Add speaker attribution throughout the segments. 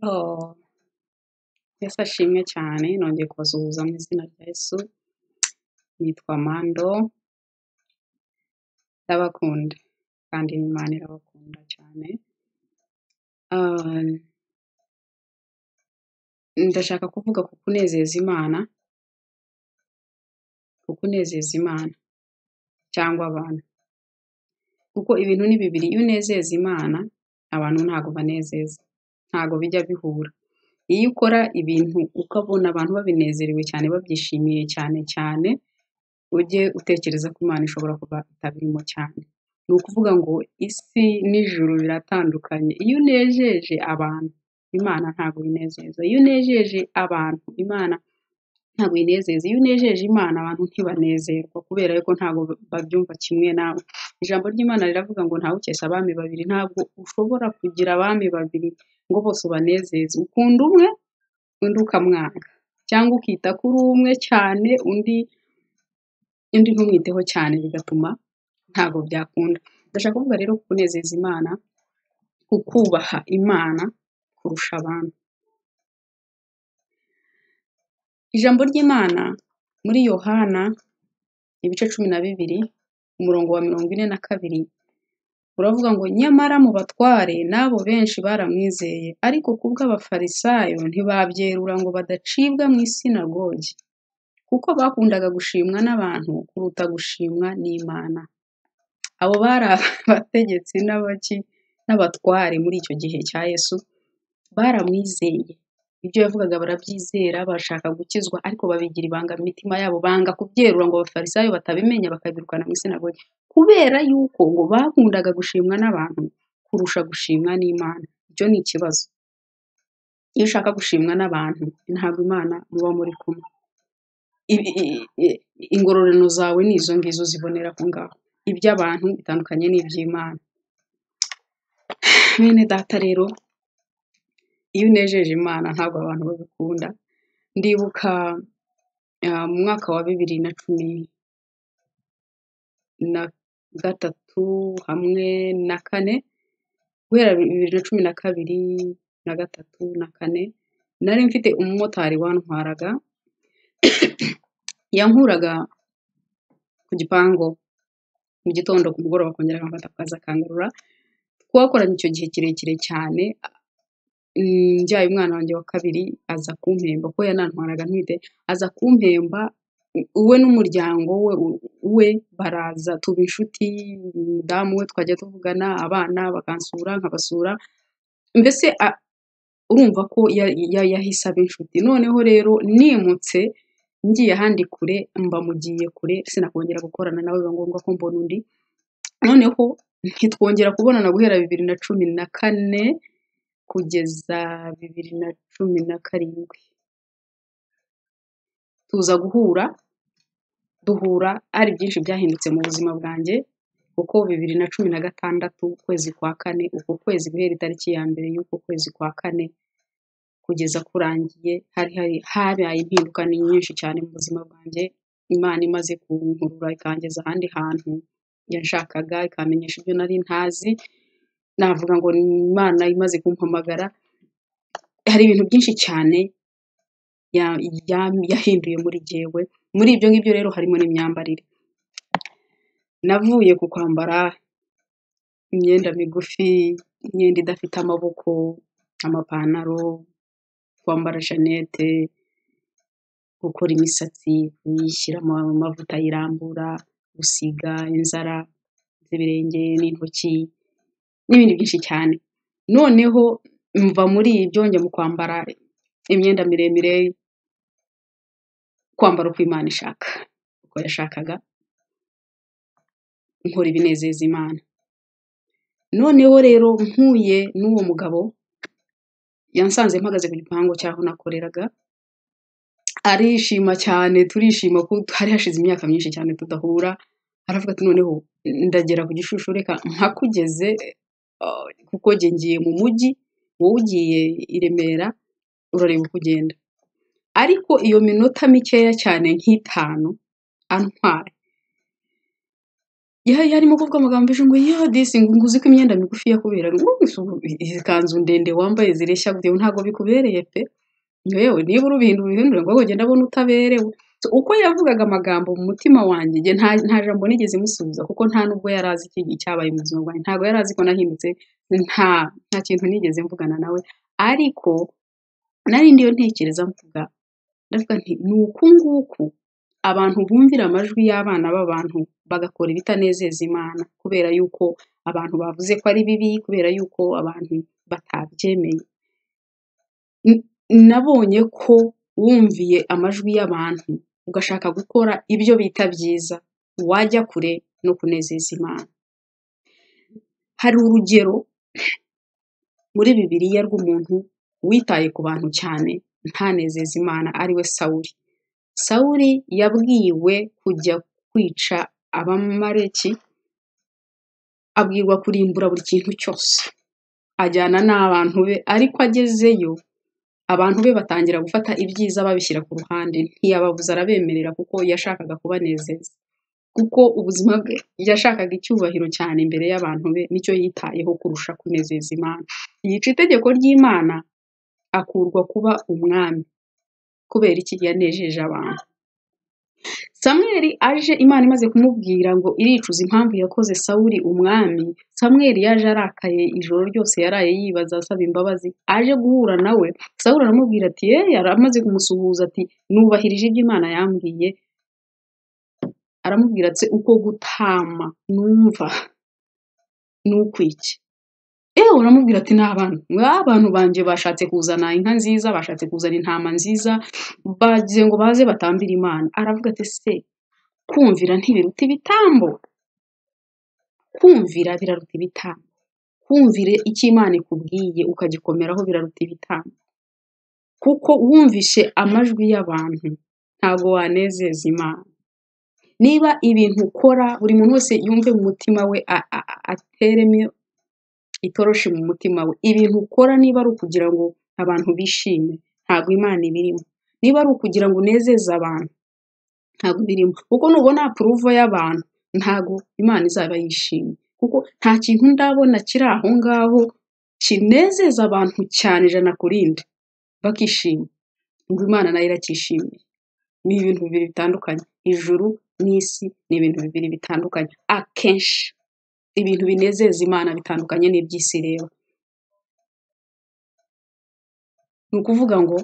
Speaker 1: Oh, Yesu ashimwe cyane, nongeye kubasuhuza mu izina rya Yesu, nitwa Mando, ndabakunda kandi n'Imana irabakunda cyane. Ah, ndashaka kuvuga ku kunezeza Imana, cyangwa abantu, kuko ibintu ni bibiri. Iyo unezeza Imana, abantu ntabwo banezeza, ntabwo bijya bihura. Iyo ukora ibintu ukabona abantu babinezerewe cyane, babyishimiye cyane cyane, ujye utekereza ko Imana ishobora kuba itabirimo cyane. Ni ukuvuga ngo isi n'ijuru biratandukanye. Iyo unejeje abantu, Imana ntabwo inezeza. Iyo unejeje abantu, Imana ntabwo inezeza. Iyo unejeje Imana, abantu ntibanezerwa kubera yuko ntabwo babyumva kimwe nawe. Ijambo ry'Imana riravuga ngo ntawe ukesha abami babiri. Ntabwo ushobora kugira abami babiri ngo bose ubanezeze. Ukunda umwe, undi ukamwanga, cyangwa ukita kuri umwe cyane, undi ntumwiteho cyane, bigatuma ntabwo byakunda. Ndashaka kuvuga rero ku kunezeza Imana, kukubaha Imana kurusha abantu. Ijambo ry'Imana muri Yohana ibice 12 umurongo wa 42 uravuga ngo nyamara mu batware n'abo benshi baramwizeye, ariko kubw'abafarisayo ntibabyerura ngo badacibwa mu isinagogi, kuko bakundaga gushimwa n'abantu kuruta gushimwa n'Imana. Abo bari abategetsi n'abatware muri icyo gihe cya Yesu, baramwizeye. Ibyo yavugaga barabyizera, bashaka gukizwa, ariko babigira ibanga mu mitima yabo, banga kubyerura ngo abafarisayo batabimenya bakabirukana mu isinagogi, kubera yuko ngo bakundaga gushimwa n'abantu kurusha gushimwa n'Imana. Icyo ni ikibazo. Iyo ushaka gushimwa n'abantu, ntabwo Imana muba muri kumwe. Ingororano zawe ni izo ngizo zibonera aho ngaho. Iby'abantu bitandukanye n'iby'Imana. Bene data rero, iyo unejeje Imana ntabwo abantu babikunda. Ndibuka mu mwaka wa 2013 hamwe na 4, guhera 2012 na 3 na 4, nari mfite umumotari wantwaraga, yankuraga ku gipangu mu gitondo, ku mugoroba akongera akamfata akaza akangarura. Twakoranye icyo gihe kirekire cyane. Njyaye umwana wanjye wa kabiri aza kumpemba, ko yanantwaraga ntwite, aza kumpemba we n'umuryango we baraza tuba inshuti. Umudamu we twajya tuvugana, abana bakansura nkabasura, mbese urumva ko yahise aba inshuti. Noneho rero nimutse ngiye ahandi kure, mba mugiye kure, sinakongera gukorana nawe, biba ngombwa ko mbona undi. Noneho ntitwongera kubonana guhera 2014 kugeza 2017. Tuza duhura hari byinshi byahindutse mu buzima bwanjye, kuko 2016 ukwezi kwa 4, uko kwezi guhera itariki ya mbere y'uko kwezi kwa 4 kugeza kurangiye, habaye impinduka nyinshi cyane mu buzima bwanjye. Imana imaze kunkurura ikangeza ahandi hantu yanshakaga, ikamenyesha ibyo nari ntazi. Navuga ngo Imana imaze kumpamagara, hari ibintu byinshi cyane yahinduye muri jyewe. Muri ibyo ngibyo rero harimo n'imyambarire. Navuye ku kwambara imyenda migufi, imyenda idafite amaboko, amapantaro, kwambara shanete, gukora imisatsi, kuyishyiramo amavuta yirambura, gusiga inzara z'ibirenge n'intoki n'ibindi byinshi cyane. Noneho mva muri ibyo njya mu kwambara imyenda miremire, kwambara uko Imana ishaka, uko yashakaga, nkora ibinezeza Imana. Noneho rero mpuye n'uwo mugabo, yansanze mpagaze ku gipangu cyaho nakoreraga, arishima cyane, turishima ko hari hashize imyaka myinshi cyane tudahura. Aravuga ati noneho ndagera ku Gishushu, reka mpakugeze, kuko njye ngiye mu mujyi, wowe ugiye i Remera, urareba uko ugenda. Ariko iyo minota mikeya cyane nk'itanu antwaye, yarimo kuvuga amagambo ejo ngo yeah disi ngo uzi ko imyenda migufi yakubera izi kanzu ndende wambaye zireshya gute ntabwo bikubereye pe yewe niba ubihindure ngo ugende abona utaberewe. So, uko yavugaga amagambo mu mutima wanjye njye nta jambo nigeze musubiza kuko nta nubwo yari azi icyabaye mu buzima bwanjye, ntabwo yari azi ko nahindutse, nta kintu nigeze mvugana nawe, ariko nari ndiyo ntekereza mvuga ndavuga nti ni uku nguku abantu bumvira amajwi y'abana b'abantu bagakora ibitanezeza Imana kubera yuko abantu bavuze ko ari bibi, kubera yuko abantu batabyemeye. Nabonye ko wumviye amajwi y'abantu ugashaka gukora ibyo bita byiza wajya kure no kunezeza Imana. Hari urugero muri Bibiliya rw'umuntu witaye ku bantu cyane ntanezeza Imana ari we Sawuli. Sawuli yabwiwe kujya kwica Abamaleki, abwirwa kurimbura buri kintu cyose, ajyana n'abantu be, ariko agezeyo abantu be batangira gufata ibyiza babishyira ku ruhande, ntiyababuza arabemerera kuko yashakaga kubanezeza, kuko ubuzima bwe yashakaga icyubahiro cyane imbere y'abantu be, nicyo yitayeho kurusha kunezeza Imana. Yica itegeko ry'Imana akurwa kuba umwami kubera iki yanejeje abantu. Samweli aje Imana imaze kumubwira ngo iricuza impamvu yakoze Sawuli umwami. Samweli yaje arakaye, ijoro ryose yaraye yibaza asaba imbabazi, aje guhura nawe Sawuli aramubwira ati yari amaze kumusuhuza ati nubahirije ibyo Imana yambwiye. Aramubwira ati uko gutama numva nukwiki. Uramubwira ati abantu banjye bashatse kuzana inka nziza, bashatse kuzana intama nziza, bagize ngo baze batambire Imana. Aravuga ati se kumvira ntibiruta ibitambo? Kumvira biraruta ibitambo. Kumvire icyo Imana ikubwiye ukagikomeraho biraruta ibitambo, kuko wumvishe amajwi y'abantu ntabwo wanezeza Imana. Niba ibintu ukora buri muntu wese yumve mu mutima we, ateremo itoroshi mu mutima we, ibintu ukora niba ari ukugira ngo abantu bishime ntabwo Imana ibirimo, niba ari ukugira ngo unezeze abantu ntabwo birimo, kuko nubona approval y'abantu ntabwo Imana izaba yishimye, kuko nta kintu ndabona kiri aho ngaho kinezeza abantu cyane ijana ku rindi bakishima ngo Imana nayo iracyishimiye. Ni ibintu bibiri bitandukanye, ijuru n'isi ni ibintu bibiri bitandukanye. Akenshi ibintu binezeza Imana bitandukanye n'iby'isi ireba. Ni ukuvuga ngo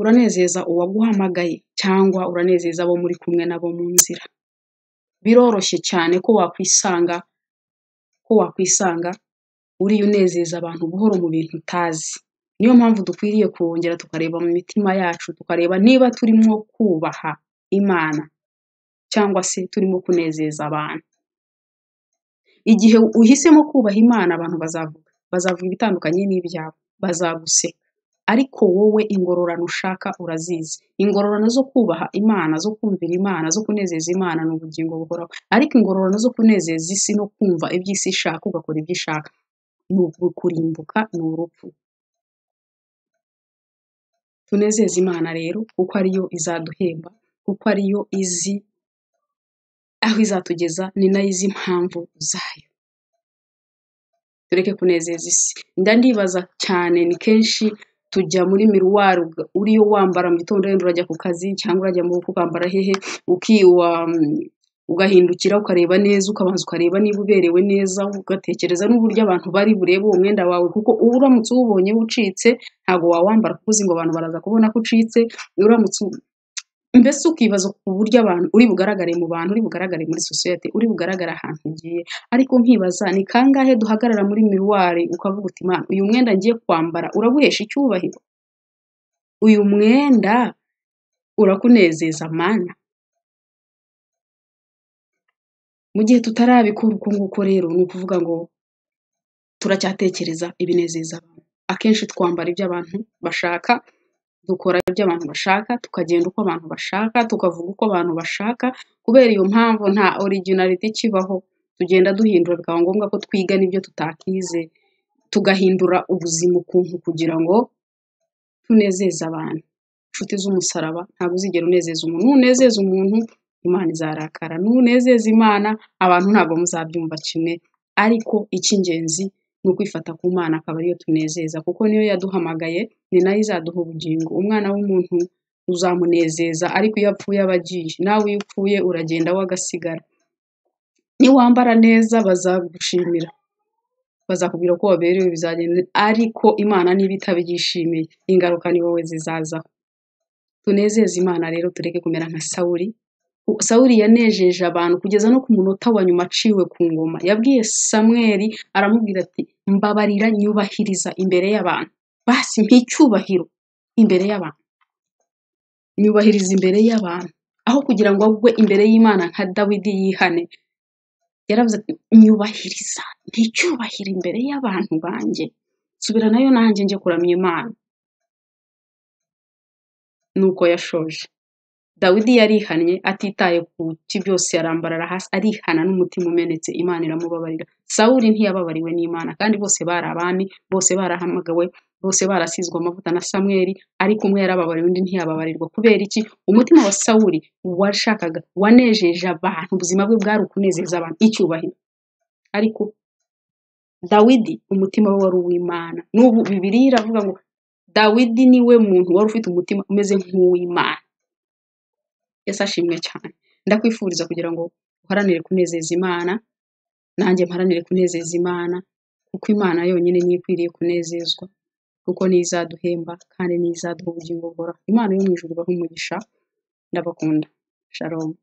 Speaker 1: uranezeza uwaguhamagaye cyangwa uranezeza abo muri kumwe nabo mu nzira. Biroroshye cyane ko wakwisanga uriya unezeza abantu buhoro mu bintu utazi. Niyo mpamvu dukwiriye kongera tukareba mu mitima yacu, tukareba niba turimo kubaha Imana cyangwa se turimo kunezeza abantu. Igihe uhisemo kubaha Imana abantu bazavuga ibitandukanye n'ibyabo, bazaguseka, ariko wowe ingororano ushaka urazizi. Ingororano zo kubaha Imana, zo kumvira Imana, zo kunezeza Imana ni ubugingo buhoraho, ariko ingororano zo kunezeza isi no kumva iby'isi ishaka ugakora ibyo ishaka ni ukurimbuka, ni urupfu. Tunezeze Imana rero kuko ariyo izaduhemba, kuko ariyo izi aho izatugeza, ni nayo izi impamvu zayo. Tureke kunezeza isi. Ndibaza cyane, ni kenshi tujya muri miruwari, uriyo wambara mu gitondo wenda urajya ku kazi cyangwa urajya mu bukwe ukambara hehe, ugahindukira ukareba neza, ukabanza ukareba niba uberewe neza, ugatekereza n'uburyo abantu bari burebe uwo mwenda wawe, kuko uramutse uwubonye ucitse ntabwo wawambara kuko uzi ngo abantu baraza kubona ko ucitse. Mbese ukibaza ku buryo abantu uri bugaragare mu bantu, uri bugaragare muri society, uri bugaragare ahantu ugiye. Ariko nkibaza ni kangahe duhagarara muri miruwari ukavuga uti Imana, uyu mwenda ngiye kwambara uraguhesha icyubahiro? Uyu mwenda urakunezeza Mana? Mu gihe tutarabikora uko nguko rero ni ukuvuga ngo turacyatekereza ibinezeza abantu. Akenshi twambara ibyo abantu bashaka, dukora ibyo abantu bashaka, tukagenda uko abantu bashaka, tukavuga uko abantu bashaka. Kubera iyo mpamvu nta originality kibaho, tugenda duhindura, bikaba ngombwa ko twiga n'ibyo tutakize, tugahindura ubuzima ukuntu kugira ngo tunezeze abantu. Inshuti z'umusaraba, ntabwo uzigera unezeza umuntu. Unezeza umuntu Imana izarakara. Nunezeza Imana, abantu ntabwo muzabyumva kimwe, ariko icy'ingenzi ni ukwifata ku Mana akaba ariyo tunezeza, kuko niyo yaduhamagaye, ni nayo izaduha ubugingo. Umwana w'umuntu uzamunezeza, ariko iyo apfuye aba agiye. Nawe iyo upfuye uragenda we agasigara. Niwambara neza bazagushimira, bazakubwira ko waberewe, bizagenda, ariko Imana niba itabyishimiye, ingaruka ni wowe zizazaho. Tunezeze Imana rero, tureke kumera nka Sawuli. Sawuli yanejeje abantu kugeza no ku munota wa nyuma aciwe ku ngoma. Yabwiye Samweli, aramubwira ati mbabarira, nyubahiriza imbere y'abantu, basi mpicyubahiro imbere y'abantu, nyubahiriza imbere y'abantu, aho kugira ngo agwe imbere y'Imana nka Dawidi yihane. Yaravuze ati nyubahiriza, mpicyubahiro imbere y'abantu banjye, subira nayo nanjye nje kuramya Imana. Nuko yashoje. Dawidi yarihannye atitaye ku ki byose, yarambarara hasi arihana n'umutima umenetse, Imana iramubabarira. Sawuli ntiyababariwe n'Imana, kandi bose bari abami, bose barahamagawe, bose barasizwe amavuta na Samweli, ariko umwe yarababariwe undi ntiyababarirwa. Kubera iki? Umutima wa Sawuli washakaga, wanejeje abantu, ubuzima bwe bwari ukunezeza abantu, icyubahiro. Ariko Dawidi umutima we wari uw'Imana. N'ubu Bibiliya iravuga ngo Dawidi niwe muntu wari ufite umutima umeze nk'uw'Imana. Yesu ashimwe cyane. Ndakwifuriza kugira ngo uharanire kunezeza Imana, nanjye mparanire kunezeza Imana, kuko Imana yonyine niyo ikwiriye kunezezwa, kuko niyo izaduhemba kandi niyo izaduha ubugingo buhoraho. Imana yo mu ijuru ibahe umugisha. Ndabakunda. Shalom.